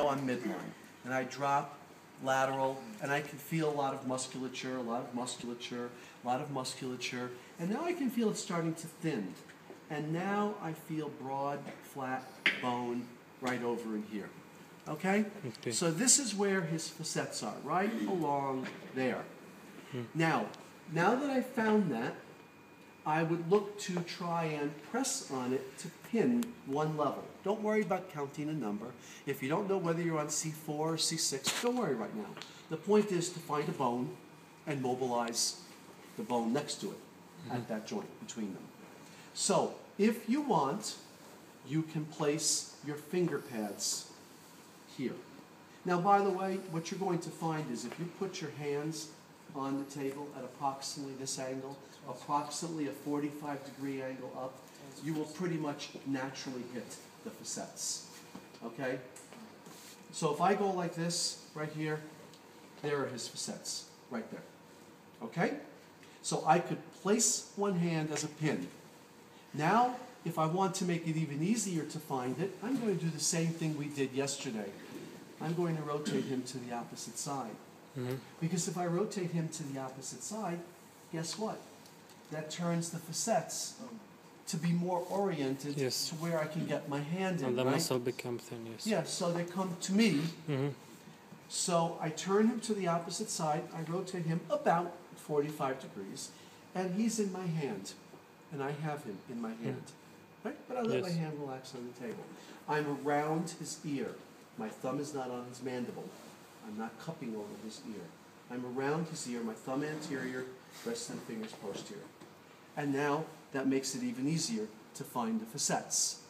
I'm midline, and I drop lateral, and I can feel a lot of musculature, a lot of musculature, a lot of musculature, and now I can feel it starting to thin. And now I feel broad, flat bone right over in here. Okay? So this is where his facets are, right along there. Now that I found that, I would look to try and press on it to pin one level. Don't worry about counting a number. If you don't know whether you're on C4 or C6, don't worry right now. The point is to find a bone and mobilize the bone next to it at that joint between them. So if you want, you can place your finger pads here. Now, by the way, what you're going to find is if you put your hands on the table at approximately this angle, approximately a 45-degree angle up, you will pretty much naturally hit the facets. Okay? So if I go like this, right here, there are his facets, right there. Okay? So I could place one hand as a pin. Now, if I want to make it even easier to find it, I'm going to do the same thing we did yesterday. I'm going to rotate him to the opposite side. Because if I rotate him to the opposite side, guess what? That turns the facets to be more oriented to where I can get my hand in, and the right? muscle becomes thin, yes. Yeah, so they come to me. So I turn him to the opposite side, I rotate him about 45 degrees, and he's in my hand. And I have him in my hand. Right? But I let my hand relax on the table. I'm around his ear. My thumb is not on his mandible. I'm not cupping over his ear. I'm around his ear, my thumb anterior, rest of the fingers posterior. And now that makes it even easier to find the facets.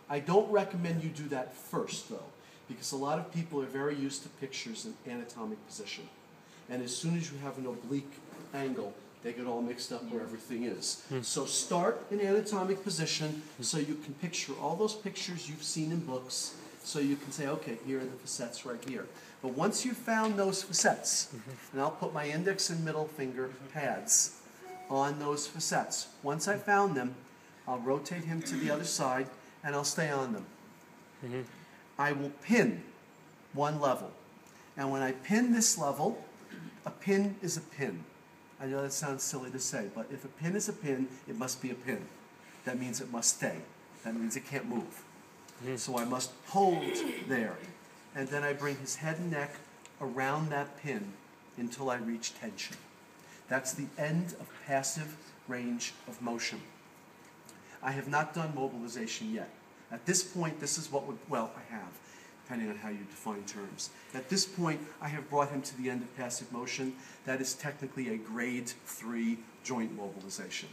I don't recommend you do that first, though, because a lot of people are very used to pictures in anatomic position. And as soon as you have an oblique angle, they get all mixed up where everything is. So start in anatomic position so you can picture all those pictures you've seen in books, so you can say, okay, here are the facets right here. But once you've found those facets, and I'll put my index and middle finger pads on those facets. Once I found them, I'll rotate him to the other side, and I'll stay on them. I will pin one level. And when I pin this level, a pin is a pin. I know that sounds silly to say, but if a pin is a pin, it must be a pin. That means it must stay. That means it can't move. So I must hold there. And then I bring his head and neck around that pin until I reach tension. That's the end of passive range of motion. I have not done mobilization yet. At this point, this is what would, well, I have, depending on how you define terms. At this point, I have brought him to the end of passive motion. That is technically a grade 3 joint mobilization,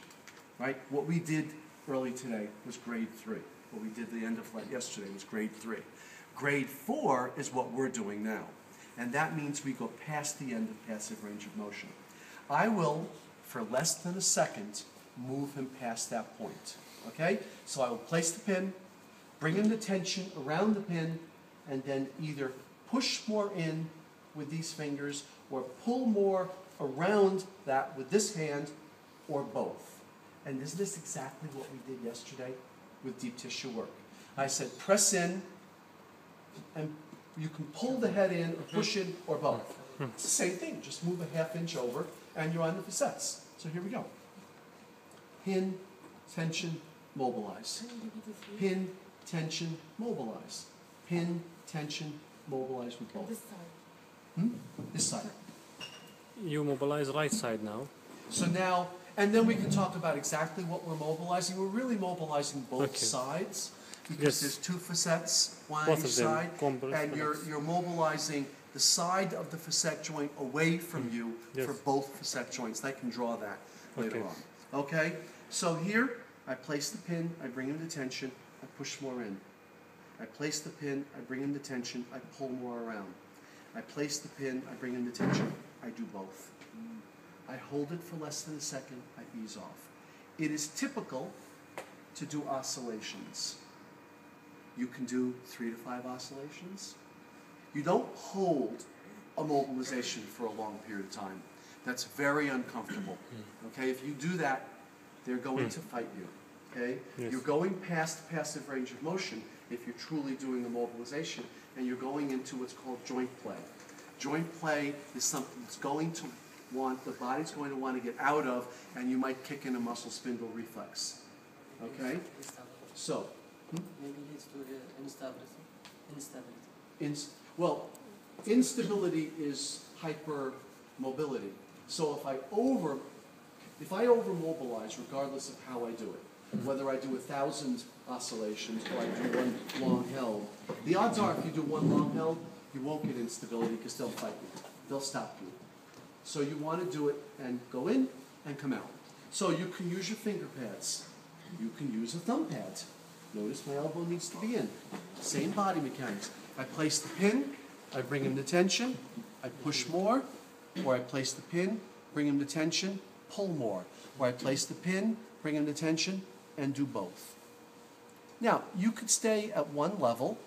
right? What we did early today was grade 3. What we did at the end of yesterday was grade 3. Grade 4 is what we're doing now. And that means we go past the end of passive range of motion. I will, for less than a second, move him past that point. Okay? So I will place the pin, bring him to tension around the pin, and then either push more in with these fingers or pull more around that with this hand, or both. And isn't this exactly what we did yesterday with deep tissue work? I said press in, and you can pull the head in or push in or both. It's the same thing, just move a ½ inch over and you're on the facets. So here we go. Pin, tension, mobilize. Pin, tension, mobilize. Pin, tension, mobilize with both. This side. This side. You mobilize right side now. So now, and then we can talk about exactly what we're mobilizing. We're really mobilizing both sides because there's two facets, one on each side, and you're mobilizing the side of the facet joint away from you for both facet joints. I can draw that later on. Okay? So here, I place the pin, I bring him to tension, I push more in. I place the pin, I bring him to tension, I pull more around. I place the pin, I bring him to tension, I do both. I hold it for less than a second, I ease off. It is typical to do oscillations. You can do 3 to 5 oscillations. You don't hold a mobilization for a long period of time. That's very uncomfortable. Okay, if you do that, they're going to fight you. Okay, you're going past passive range of motion if you're truly doing a mobilization, and you're going into what's called joint play. Joint play is something that's going to want, the body's going to want to get out of, and you might kick in a muscle spindle reflex. Okay? So, maybe leads to instability. well, instability is hypermobility. So if I overmobilize, regardless of how I do it, whether I do 1,000 oscillations or I do one long held, the odds are if you do one long held, you won't get instability because they'll fight you. They'll stop you. So you want to do it and go in and come out. So you can use your finger pads. You can use a thumb pad. Notice my elbow needs to be in. Same body mechanics. I place the pin, I bring him to tension, I push more, or I place the pin, bring him to tension, pull more. Or I place the pin, bring him to tension, and do both. Now, you could stay at one level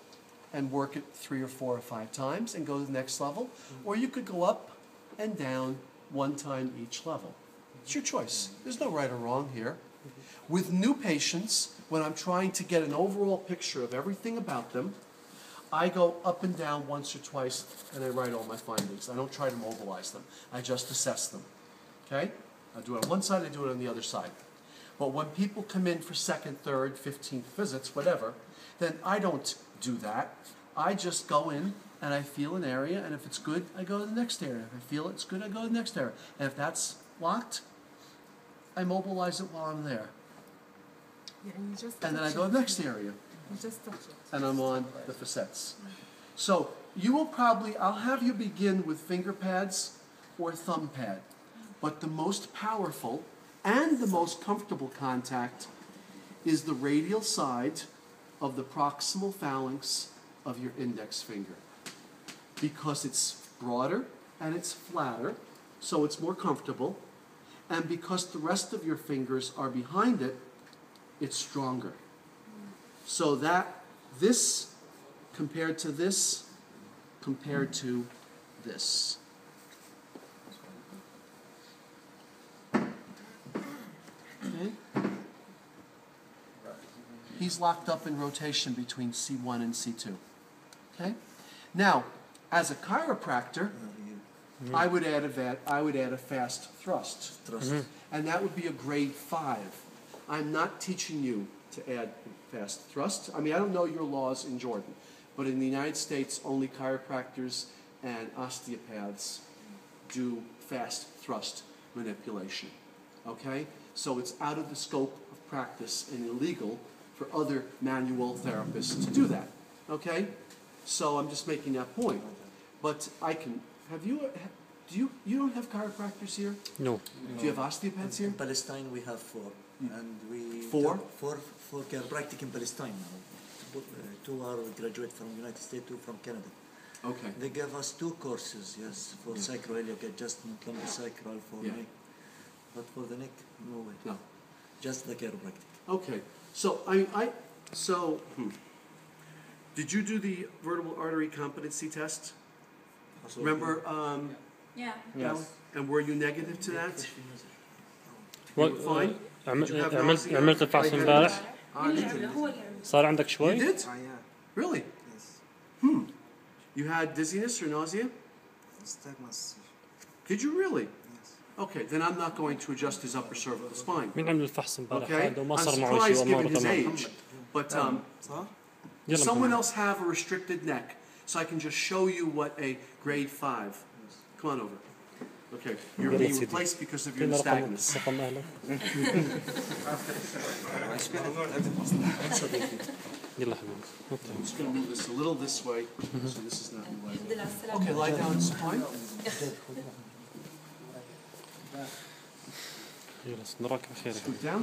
and work it 3 or 4 or 5 times and go to the next level, or you could go up and down 1 time each level. It's your choice. There's no right or wrong here. With new patients, when I'm trying to get an overall picture of everything about them, I go up and down once or twice and I write all my findings. I don't try to mobilize them. I just assess them. Okay? I do it on one side, I do it on the other side. But when people come in for 2nd, 3rd, 15th visits, whatever, then I don't do that. I just go in and I feel an area, and if it's good, I go to the next area. If I feel it's good, I go to the next area. And if that's locked, I mobilize it while I'm there. And then I go to the next area. And I'm on the facets. So you will probably, I'll have you begin with finger pads or thumb pad. But the most powerful and the most comfortable contact is the radial side of the proximal phalanx of your index finger. Because it's broader and it's flatter, so it's more comfortable. And because the rest of your fingers are behind it, it's stronger. So that this compared to this, compared to this. Okay? He's locked up in rotation between C1 and C2. Okay? Now, as a chiropractor, I would add a fast thrust. And that would be a grade 5. I'm not teaching you to add fast thrust. I mean, I don't know your laws in Jordan, but in the United States, only chiropractors and osteopaths do fast thrust manipulation. Okay? So it's out of the scope of practice and illegal for other manual therapists to do that. Okay? So I'm just making that point. But I can, you don't have chiropractors here? No. Do you have osteopaths here? In Palestine we have 4. And we 4? 4 chiropractic in Palestine now. 2 are graduate from United States, 2 from Canada. Okay. They gave us 2 courses, yes, for sacroiliac adjustment, lumbosacral for neck. But for the neck, no way. No. Just the chiropractic. Okay. So did you do the vertebral artery competency test? Remember? Yeah. Yes. And were you negative to that? Well, Fine. عملت الفحص امبارح صار عندك You شوي؟ did? Yeah. Really? Yes. You had dizziness or nausea? Nystagmus. Did you really? Yes. Okay, then I'm not going to adjust his upper cervical spine. مين عمل الفحص امبارح Okay? هذا وما I'm صار معه شيء surprised given وأموره his تمام. age. But صح؟ does يلا someone محمد. else have a restricted neck so I can just show you what a grade 5? Come on over. Okay, you're يلا being سيدي. replaced because of your فينا nystagmus. رقم أهلك. يلا حبيبي. I'm just going to move this a little this way, so this is not in the way. Okay, lie down, spine. يلا نراك بخير. Scoot down.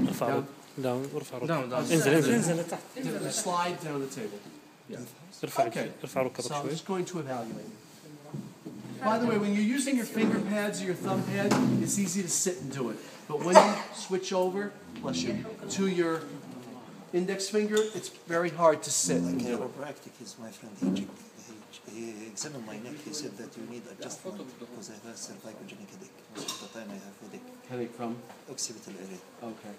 ارفع داون ارفع داون انزل انزل Slide down the table. ارفع Okay. ارفع ركبك So I'm شوي. just going to evaluate. By the way, when you're using your finger pads or your thumb pad, it's easy to sit and do it. But when you switch over, bless you, to your index finger, it's very hard to sit and do it. Chiropractic is my friend. He examined my neck. He said that you need adjustment because I have cervicogenic headache. Most of the time I have headache. Headache from? Occipital area. Okay.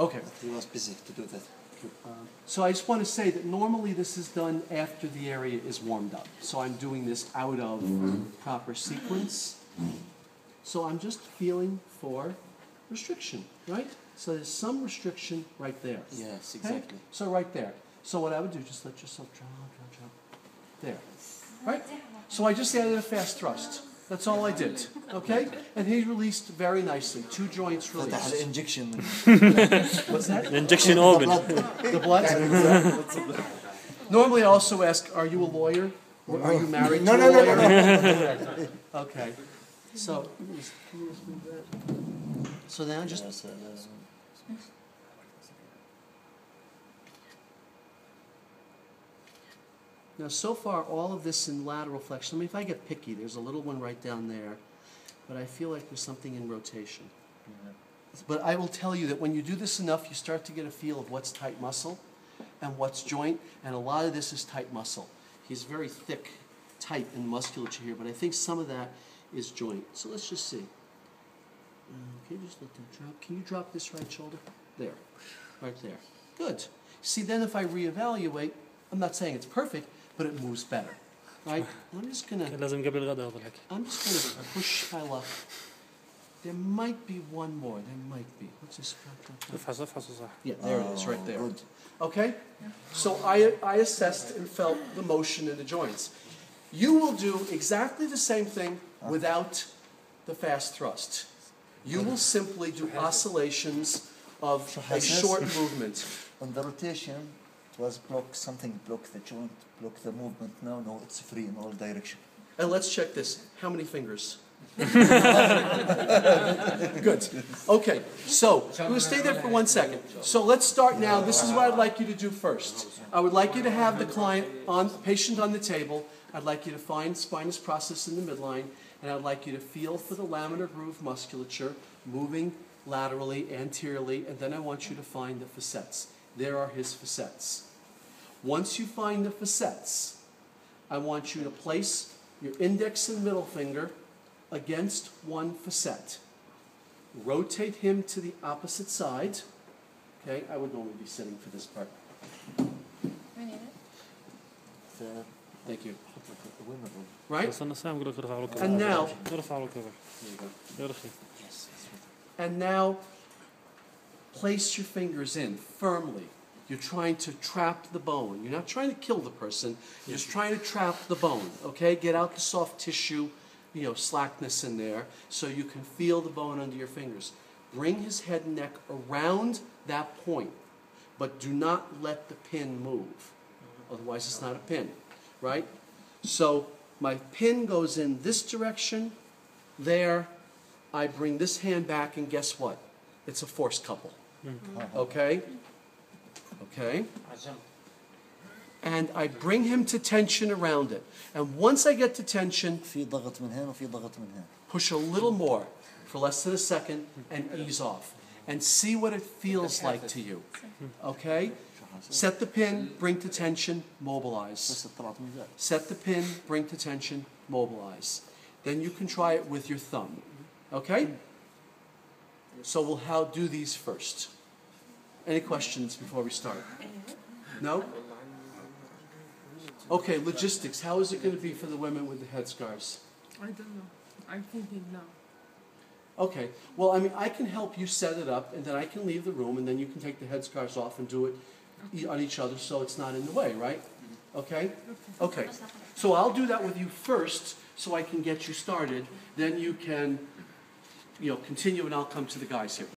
Okay. But he was busy to do that. you. So I just want to say that normally this is done after the area is warmed up. So I'm doing this out of proper sequence. So I'm just feeling for restriction, right? So there's some restriction right there. Yes, Okay? exactly. So right there. So what I would do, just let yourself drop. There. Right? So I just added a fast thrust. That's all I did. Okay? And he released very nicely. 2 joints فتح released. الانجكشن What's that? Injection organ. The blood? Normally I also ask, are you a lawyer? Or are you married to a lawyer? Okay. So, so now just now, so far, all of this in lateral flexion. I mean, if I get picky, there's a little one right down there, but I feel like there's something in rotation. But I will tell you that when you do this enough, you start to get a feel of what's tight muscle and what's joint, and a lot of this is tight muscle. He's very thick, tight in musculature here, but I think some of that is joint. So let's just see. Okay, just let that drop. Can you drop this right shoulder? There, right there. Good. See, then if I reevaluate, I'm not saying it's perfect, but it moves better, right? I'm just gonna لازم قبل الغداء هذا الحكي. push my luck. There might be one more. There might be. What's this? افحص صح. Yeah, there it is, right there. good. Okay? So I assessed and felt the motion in the joints. You will do exactly the same thing without the fast thrust. You will simply do oscillations of a short movement. On the rotation, it was something block the joint, block the movement. No, it's free in all direction. And let's check this. How many fingers? Good. Okay, so we'll stay there for 1 second. So let's start now. This is what I'd like you to do first. I would like you to have the patient on the table. I'd like you to find spinous process in the midline, and I'd like you to feel for the laminar groove musculature moving laterally, anteriorly, and then I want you to find the facets. There are his facets. Once you find the facets, I want you to place your index and middle finger against one facet. Rotate him to the opposite side. Okay, I would normally be sitting for this part. Thank you. Right? بس أنا سامع يقول لك ارفع ركبك. And now, ارفع ركبك. there you go. يا رخي. And now, place your fingers in firmly. You're trying to trap the bone. You're not trying to kill the person. You're just trying to trap the bone. Okay? Get out the soft tissue, slackness in there, so you can feel the bone under your fingers. Bring his head and neck around that point, but do not let the pin move. Otherwise, it's not a pin, right? So my pin goes in this direction. There, I bring this hand back, and guess what? It's a force couple. Okay? Okay? And I bring him to tension around it. And once I get to tension, في ضغط من هنا وفي ضغط من هنا. push a little more for less than a second and ease off. And see what it feels like to you. Okay? Set the pin, bring to tension, mobilize. بس طلعت من ذا. Set the pin, bring to tension, mobilize. Then you can try it with your thumb. Okay? So we'll do these first. Any questions before we start? No? Okay, logistics. How is it going to be for the women with the headscarves? I don't know. I'm thinking now. Okay. Well, I mean, I can help you set it up, and then I can leave the room, and then you can take the headscarves off and do it on each other so it's not in the way, right? Okay? Okay. So I'll do that with you first so I can get you started. Then you can, continue, and I'll come to the guys here.